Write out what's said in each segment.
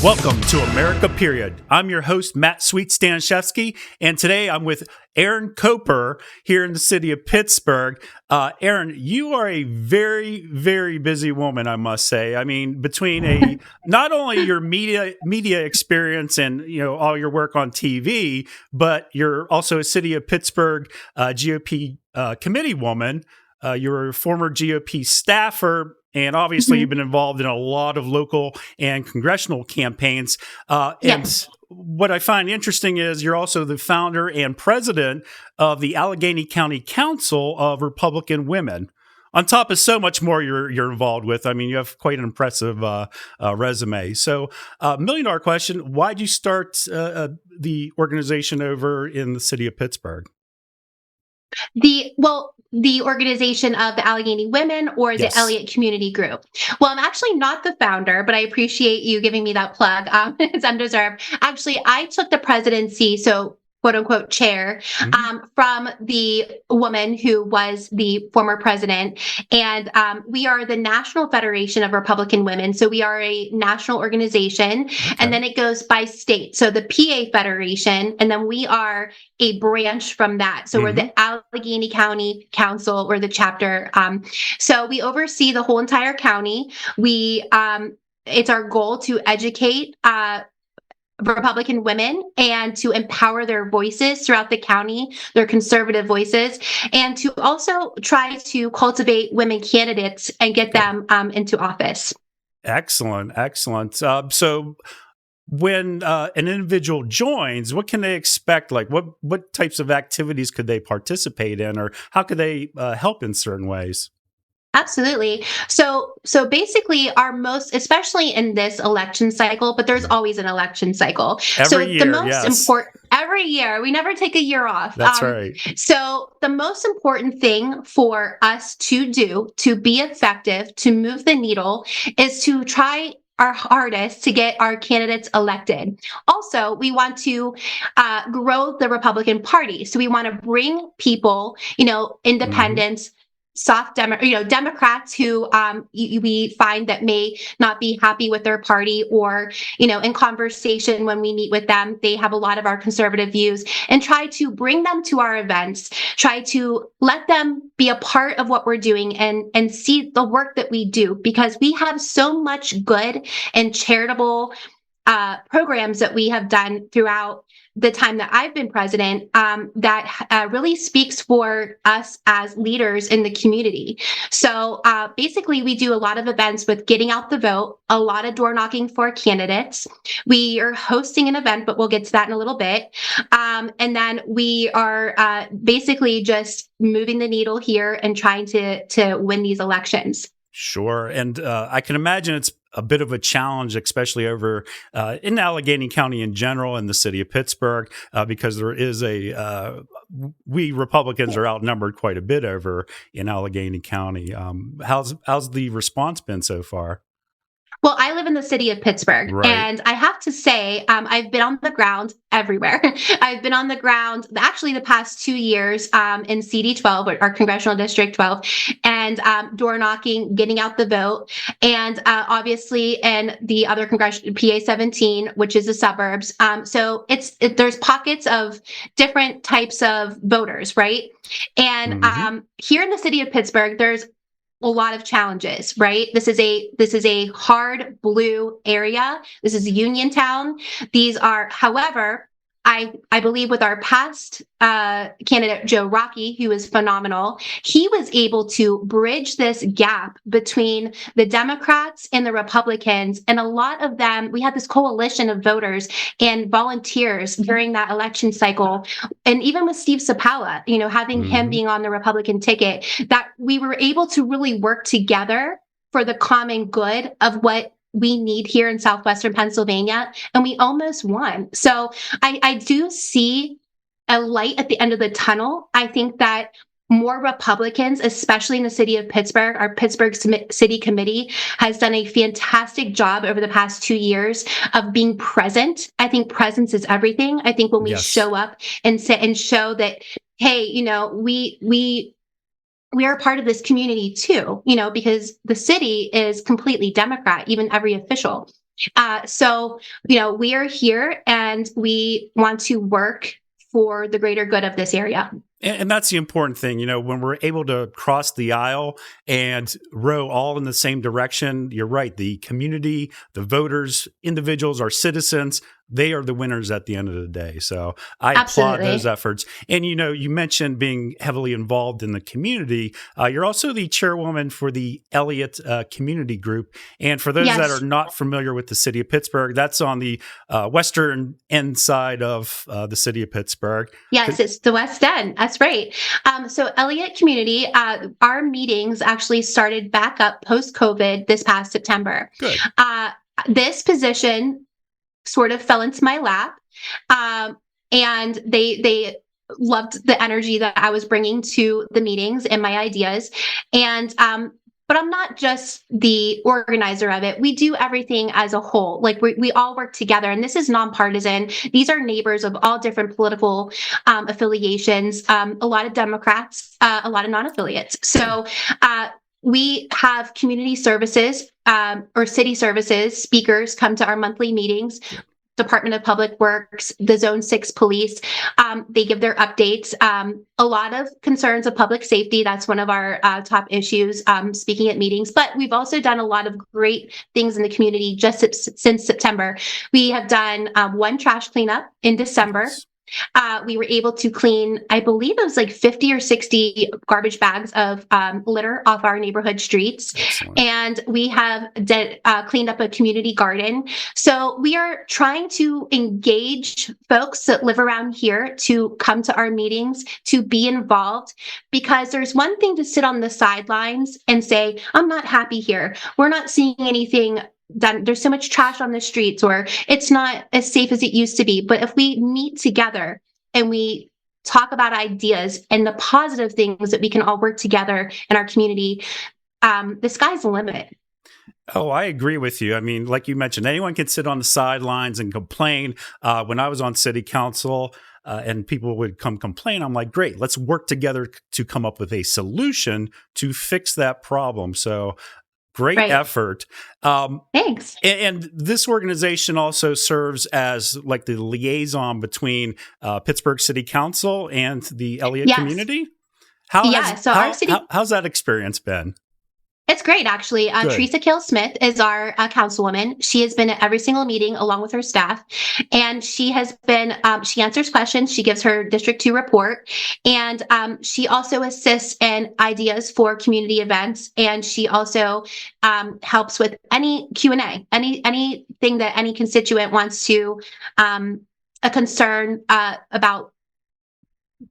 Welcome to America Period. I'm your host, Matt Sweet Staniszewski, and today I'm with Erin Koper here in the city of Pittsburgh. Erin, you are a very, very busy woman, I must say. I mean, between not only your media experience and all your work on TV, but you're also a city of Pittsburgh GOP Committee Woman. You're a former GOP staffer. And obviously, you've been involved in a lot of local and congressional campaigns. And what I find interesting is you're also the founder and president of the Allegheny County Council of Republican Women. On top of so much more you're involved with, I mean, you have quite an impressive resume. So, $1 million question: why'd you start the organization over in the city of Pittsburgh? The organization of the Allegheny Women or the Elliot Community Group. Well, I'm actually not the founder, but I appreciate you giving me that plug. It's undeserved. Actually, I took the presidency, so quote unquote chair, from the woman who was the former president. And we are the National Federation of Republican Women. So we are a national organization, and then it goes by state. So the PA Federation, and then we are a branch from that. So we're the Allegheny County Council, or the chapter. So we oversee the whole entire county. It's our goal to educate Republican women and to empower their voices throughout the county, their conservative voices, and to also try to cultivate women candidates and get them into office. Excellent. So when an individual joins, what can they expect? Like what types of activities could they participate in, or how could they help in certain ways? Absolutely. So basically especially in this election cycle, but there's always an election cycle. Every year, we never take a year off. That's right. So the most important thing for us to do to be effective, to move the needle, is to try our hardest to get our candidates elected. Also, we want to grow the Republican Party. So we want to bring people, independents, Democrats who we find that may not be happy with their party, or, in conversation when we meet with them, they have a lot of our conservative views, and try to bring them to our events, try to let them be a part of what we're doing and see the work that we do, because we have so much good and charitable programs that we have done throughout the time that I've been president, that really speaks for us as leaders in the community. So basically, we do a lot of events with getting out the vote, a lot of door knocking for candidates. We are hosting an event, but we'll get to that in a little bit. And then we are basically just moving the needle here and trying to win these elections. Sure. And I can imagine it's a bit of a challenge, especially over in Allegheny County in general, in the city of Pittsburgh, because there is we Republicans are outnumbered quite a bit over in Allegheny County. How's the response been so far? Well, I live in the city of Pittsburgh, right. And I have to say, I've been on the ground everywhere. I've been on the ground, actually, the past 2 years in CD 12, or Congressional District 12, and door knocking, getting out the vote, and obviously in the other congressional PA 17, which is the suburbs. So there's pockets of different types of voters, right? And here in the city of Pittsburgh, there's a lot of challenges, right? This is a hard blue area. This is Uniontown. These are, however, I believe with our past candidate, Joe Rocky, who is phenomenal, he was able to bridge this gap between the Democrats and the Republicans. And a lot of them, we had this coalition of voters and volunteers during that election cycle. And even with Steve Sapala, having him being on the Republican ticket, that we were able to really work together for the common good of what we need here in Southwestern Pennsylvania, and we almost won. So I do see a light at the end of the tunnel. I think that more Republicans, especially in the city of Pittsburgh, our Pittsburgh City Committee has done a fantastic job over the past 2 years of being present. I think presence is everything. I think when we show up and sit and show that, hey, we are part of this community too, because the city is completely Democrat, even every official. So, we are here and we want to work for the greater good of this area. And that's the important thing, when we're able to cross the aisle and row all in the same direction. You're right. The community, the voters, individuals, our citizens, they are the winners at the end of the day. So I applaud those efforts. And, you mentioned being heavily involved in the community. You're also the chairwoman for the Elliot community group. And for those that are not familiar with the city of Pittsburgh, that's on the western end side of the city of Pittsburgh. Yes, it's the West End. That's right. So Elliot community, our meetings actually started back up post-COVID this past September. Good. This position sort of fell into my lap. And they loved the energy that I was bringing to the meetings and my ideas. And, but I'm not just the organizer of it. We do everything as a whole. Like we all work together, and this is nonpartisan. These are neighbors of all different political affiliations, a lot of Democrats, a lot of non-affiliates. So we have community services or city services speakers come to our monthly meetings. Department of Public Works, the Zone 6 police, they give their updates. A lot of concerns of public safety. That's one of our top issues, speaking at meetings. But we've also done a lot of great things in the community just since September. We have done one trash cleanup in December. We were able to clean, I believe it was like 50 or 60 garbage bags of litter off our neighborhood streets. Excellent. And we have cleaned up a community garden. So we are trying to engage folks that live around here to come to our meetings, to be involved, because there's one thing to sit on the sidelines and say, I'm not happy here. We're not seeing anything done. There's so much trash on the streets, or it's not as safe as it used to be. But if we meet together and we talk about ideas and the positive things that we can all work together in our community, the sky's the limit. Oh, I agree with you. I mean, like you mentioned, anyone can sit on the sidelines and complain. When I was on city council, and people would come complain, I'm like, great, let's work together to come up with a solution to fix that problem. So great effort. Thanks. And this organization also serves as like the liaison between Pittsburgh City Council and the Elliot community. How's that experience been? It's great, actually. Teresa Kill-Smith is our councilwoman. She has been at every single meeting along with her staff. And she has been, she answers questions. She gives her District 2 report. And she also assists in ideas for community events. And she also helps with any Q&A, anything that any constituent wants to, a concern about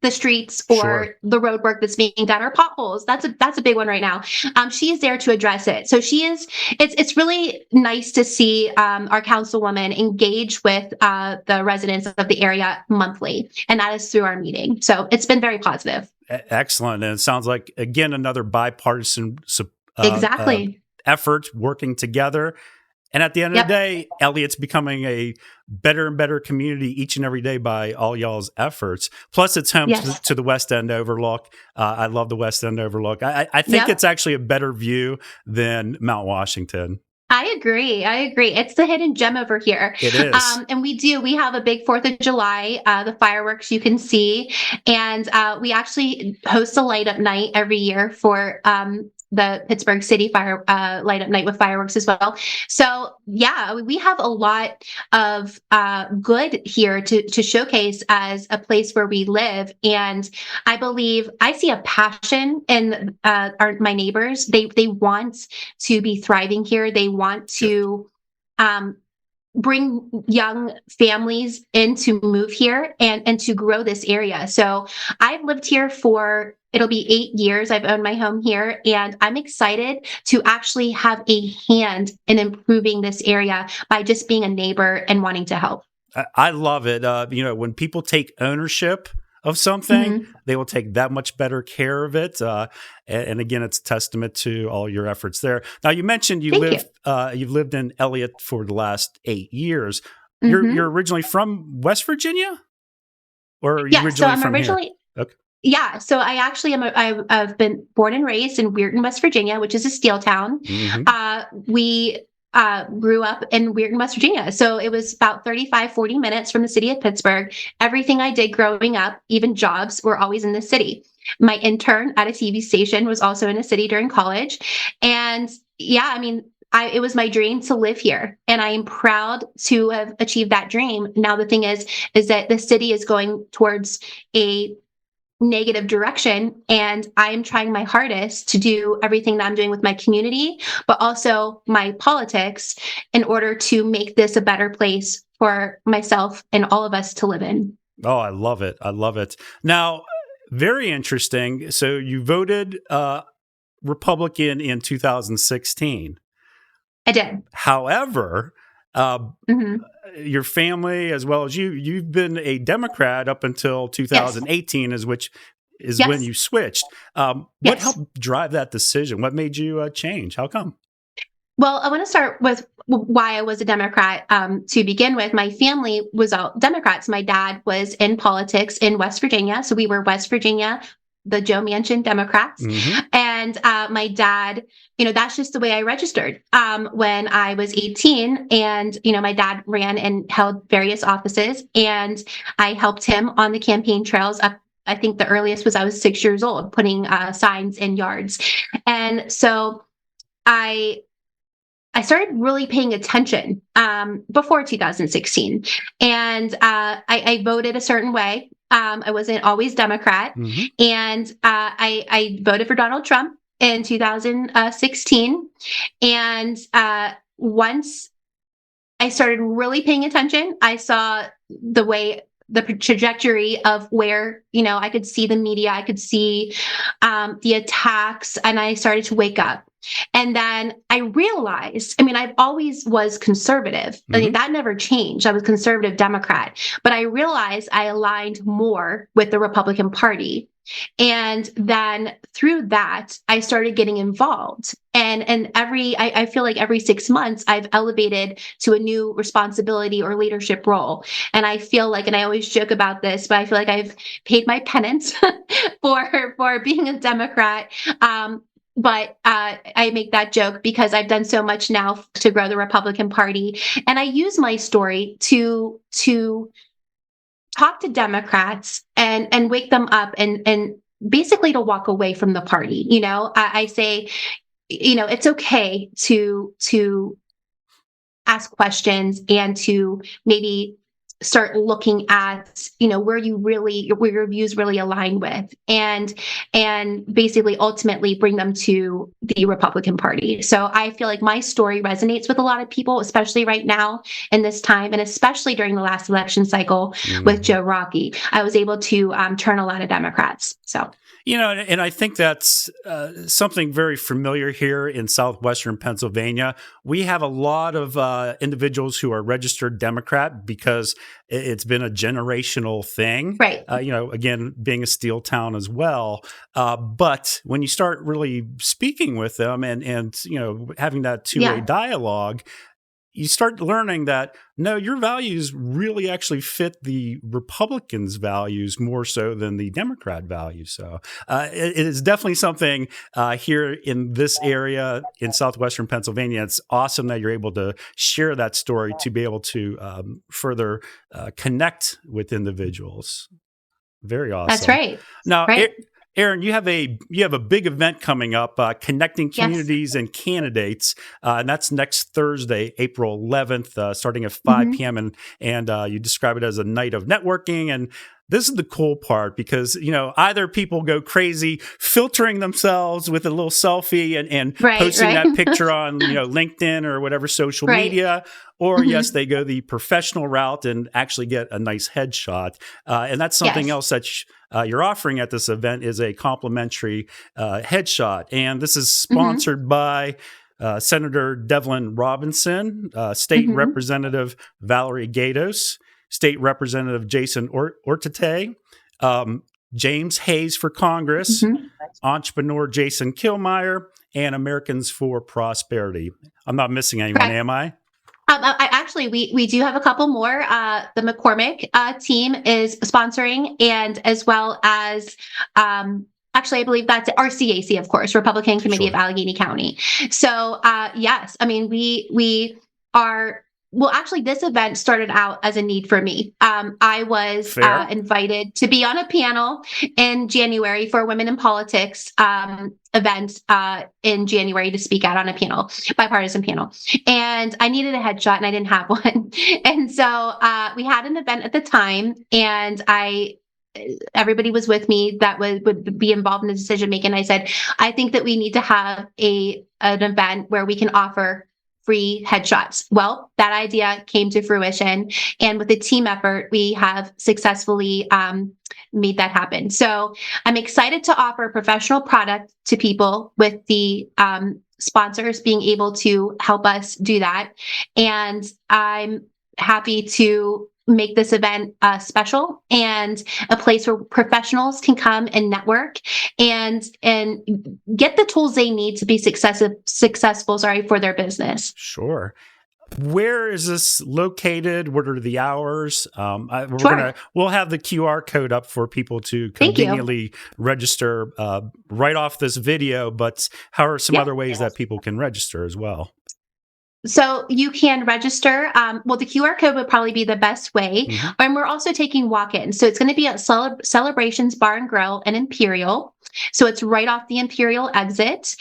the streets or the road work that's being done, or potholes. That's a big one right now. She is there to address it. So it's really nice to see our councilwoman engage with the residents of the area monthly, and that is through our meeting. So it's been very positive. Excellent. And it sounds like, again, another bipartisan effort working together. And at the end of the day, Elliot's becoming a better and better community each and every day by all y'all's efforts. Plus, it's home to the West End Overlook. I love the West End Overlook. I think it's actually a better view than Mount Washington. I agree. It's the hidden gem over here. It is. And we have a big 4th of July, the fireworks you can see. And we actually host a light up night every year for the Pittsburgh City Fire light up night with fireworks as well. So we have a lot of good here to showcase as a place where we live. And I believe I see a passion in my neighbors. They want to be thriving here. They want to bring young families in to move here and to grow this area. So I've lived here it'll be 8 years. I've owned my home here, and I'm excited to actually have a hand in improving this area by just being a neighbor and wanting to help. I love it. When people take ownership of something, they will take that much better care of it. And again, it's a testament to all your efforts there. Now, you mentioned you've lived in Elliot for the last 8 years. You're originally from West Virginia? Or are you originally from here? Okay. Yeah, so I actually I've been born and raised in Weirton, West Virginia, which is a steel town. We grew up in Weirton, West Virginia. So it was about 40 minutes from the city of Pittsburgh. Everything I did growing up, even jobs, were always in the city. My intern at a TV station was also in a city during college. And yeah, I mean, it was my dream to live here, and I am proud to have achieved that dream. Now, the thing is that the city is going towards a negative direction, and I'm trying my hardest to do everything that I'm doing with my community, but also my politics, in order to make this a better place for myself and all of us to live in. Oh, I love it. I love it. Now, very interesting. So you voted Republican in 2016. I did. However, your family, as well as you've been a Democrat up until 2018, Yes. is Yes. when you switched. What Yes. helped drive that decision? What made you change? How come? Well, I want to start with why I was a Democrat. To begin with, my family was all Democrats. My dad was in politics in West Virginia. So we were West Virginia, the Joe Manchin Democrats. And my dad, that's just the way I registered when I was 18. And, my dad ran and held various offices, and I helped him on the campaign trails up. I think the earliest was I was 6 years old, putting signs in yards. And so I started really paying attention before 2016, and I voted a certain way. I wasn't always Democrat, and I voted for Donald Trump in 2016. And once I started really paying attention, I saw the trajectory of where, I could see the media, I could see the attacks, and I started to wake up. And then I realized, I've always was conservative. That never changed. I was conservative Democrat, but I realized I aligned more with the Republican Party. And then through that, I started getting involved. And I feel like every 6 months, I've elevated to a new responsibility or leadership role. And I feel like, and I always joke about this, but I feel like I've paid my penance for being a Democrat. But I make that joke because I've done so much now to grow the Republican Party. And I use my story to talk to Democrats and wake them up and basically to walk away from the party. I say, it's okay to ask questions and to maybe start looking at, where your views really align with, and basically ultimately bring them to the Republican Party. So I feel like my story resonates with a lot of people, especially right now in this time, and especially during the last election cycle with Joe Rocky. I was able to turn a lot of Democrats. So. And I think that's something very familiar here in Southwestern Pennsylvania. We have a lot of individuals who are registered Democrat because it's been a generational thing. Right. Again, being a steel town as well. But when you start really speaking with them and having that two-way dialogue, you start learning that, no, your values really actually fit the Republicans' values more so than the Democrat values. So it is definitely something here in this area in Southwestern Pennsylvania. It's awesome that you're able to share that story to be able to further connect with individuals. Very awesome. That's right. Now, right. Erin, you have a big event coming up, connecting communities and candidates, and that's next Thursday, April 11th, starting at 5 p.m. And you describe it as a night of networking. And this is the cool part because either people go crazy filtering themselves with a little selfie and posting that picture on LinkedIn or whatever social media, or yes, they go the professional route and actually get a nice headshot. And that's something else that you're offering at this event is a complimentary headshot. And this is sponsored by Senator Devlin Robinson, State Representative Valerie Gatos, State Representative Jason Ortate, James Hayes for Congress, entrepreneur Jason Killmeyer, and Americans for Prosperity. I'm not missing anyone, am I? We do have a couple more. The McCormick team is sponsoring, and as well as Actually, I believe that's RCAC, of course, Republican Committee Sure. of Allegheny County. So, yes, I mean, we are. Well, actually, this event started out as a need for me. I was Fair. invited to be on a panel in January for a Women in Politics event in January to speak out on a panel, bipartisan panel. And I needed a headshot and I didn't have one. And so we had an event at the time, and everybody was with me that would be involved in the decision making. I said, I think that we need to have an event where we can offer free headshots. Well, that idea came to fruition, and with a team effort, we have successfully made that happen. So I'm excited to offer a professional product to people, with the sponsors being able to help us do that. And I'm happy to make this event special and a place where professionals can come and network and get the tools they need to be successful for their business. Sure. Where is this located? What are the hours? We'll have the QR code up for people to conveniently register right off this video. But how are some other ways that people can register as well? So you can register. Well, the QR code would probably be the best way. Mm-hmm. And we're also taking walk-ins. So it's going to be at Celebrations Bar and Grill in Imperial. So it's right off the Imperial exit.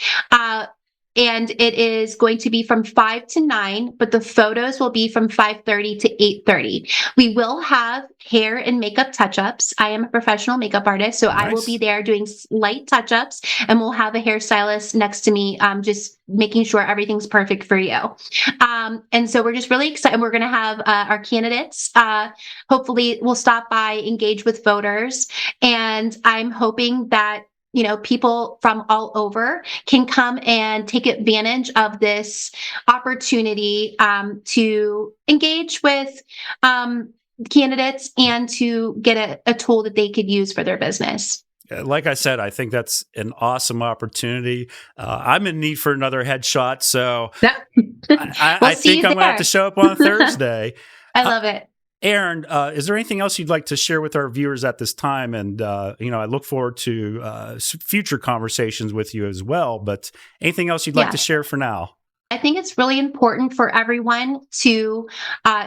And it is going to be from 5 to 9, but the photos will be from 5:30 to 8:30. We will have hair and makeup touch-ups. I am a professional makeup artist, so nice. I will be there doing light touch-ups, and we'll have a hairstylist next to me, just making sure everything's perfect for you. And so we're just really excited. We're going to have our candidates. Hopefully, we'll stop by, engage with voters, and I'm hoping that people from all over can come and take advantage of this opportunity to engage with candidates and to get a tool that they could use for their business. Like I said, I think that's an awesome opportunity. I'm in need for another headshot, so I think I'm going to have to show up on Thursday. I love it. Erin, is there anything else you'd like to share with our viewers at this time? And, I look forward to future conversations with you as well. But anything else you'd like to share for now? I think it's really important for everyone to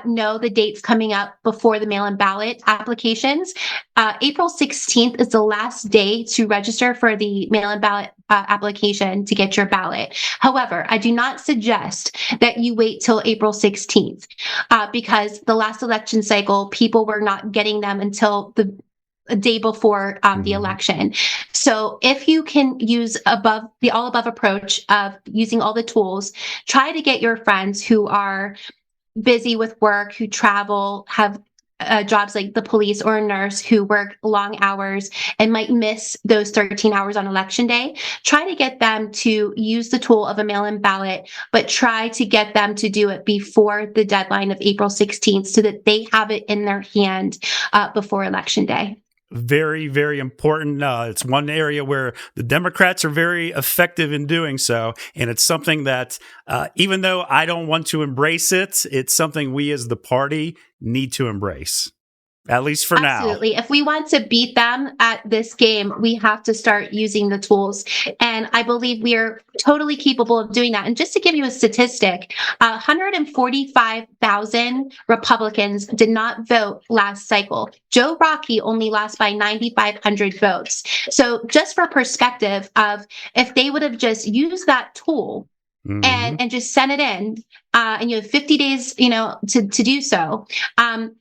know the dates coming up before the mail-in ballot applications. April 16th is the last day to register for the mail-in ballot application to get your ballot. However, I do not suggest that you wait till April 16th because the last election cycle, people were not getting them until a day before the election. So if you can use the all above approach of using all the tools, try to get your friends who are busy with work, who travel, have jobs like the police or a nurse who work long hours and might miss those 13 hours on election day. Try to get them to use the tool of a mail-in ballot, but try to get them to do it before the deadline of April 16th so that they have it in their hand before election day. Very, very important. It's one area where the Democrats are very effective in doing so. And it's something that, even though I don't want to embrace it, it's something we as the party need to embrace. At least for now. Absolutely. If we want to beat them at this game, we have to start using the tools. And I believe we are totally capable of doing that. And just to give you a statistic, 145,000 Republicans did not vote last cycle. Joe Rockey only lost by 9,500 votes. So just for perspective of if they would have just used that tool and just sent it in, and you have 50 days, to do so,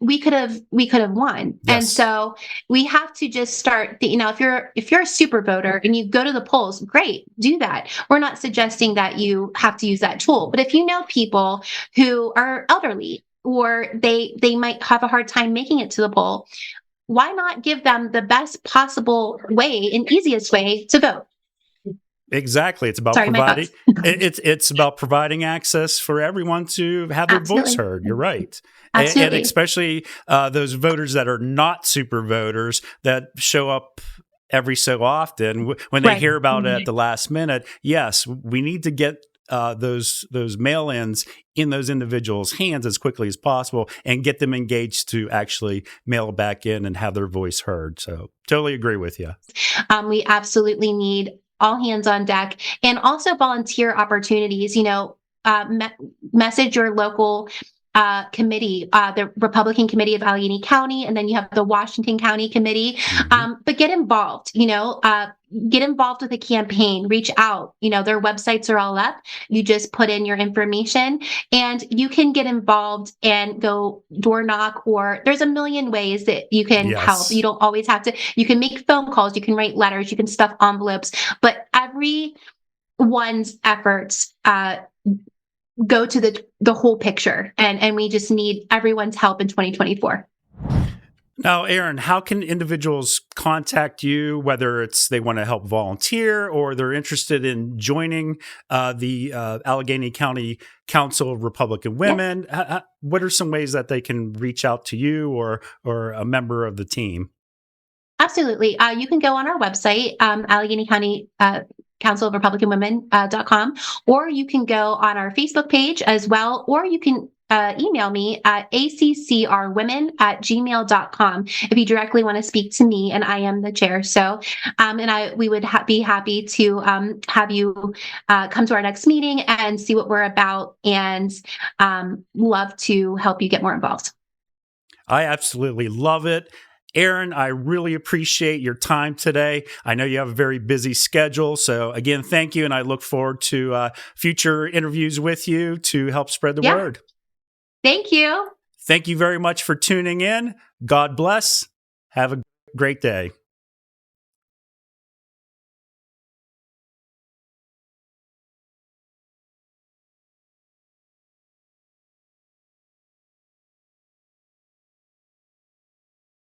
we could have won. Yes. And so we have to just start. If you're a super voter and you go to the polls, great, do that. We're not suggesting that you have to use that tool, but if you know people who are elderly or they might have a hard time making it to the poll, why not give them the best possible way and easiest way to vote? Exactly. It's about providing. It's about providing access for everyone to have their voice heard. You're right. And especially those voters that are not super voters that show up every so often when they hear about it at the last minute. Yes, we need to get those mail-ins in those individuals' hands as quickly as possible and get them engaged to actually mail back in and have their voice heard. So totally agree with you. We absolutely need all hands on deck, and also volunteer opportunities. Message your local committee, the Republican Committee of Allegheny County, and then you have the Washington County Committee. But get involved. Get involved with a campaign. Reach out. Their websites are all up. You just put in your information, and you can get involved and go door knock. Or there's a million ways that you can help. You don't always have to. You can make phone calls. You can write letters. You can stuff envelopes. But everyone's efforts go to the whole picture, and we just need everyone's help in 2024. Now, Erin, how can individuals contact you, whether it's they want to help volunteer or they're interested in joining the Allegheny County Council of Republican Women? What are some ways that they can reach out to you or a member of the team? Absolutely. You can go on our website, Allegheny County Council of Republican Women.com, or you can go on our Facebook page as well, or you can email me at accrwomen@gmail.com if you directly want to speak to me, and I am the chair. So, we would be happy to have you come to our next meeting and see what we're about, and love to help you get more involved. I absolutely love it. Erin, I really appreciate your time today. I know you have a very busy schedule. So again, thank you. And I look forward to future interviews with you to help spread the word. Thank you. Thank you very much for tuning in. God bless. Have a great day.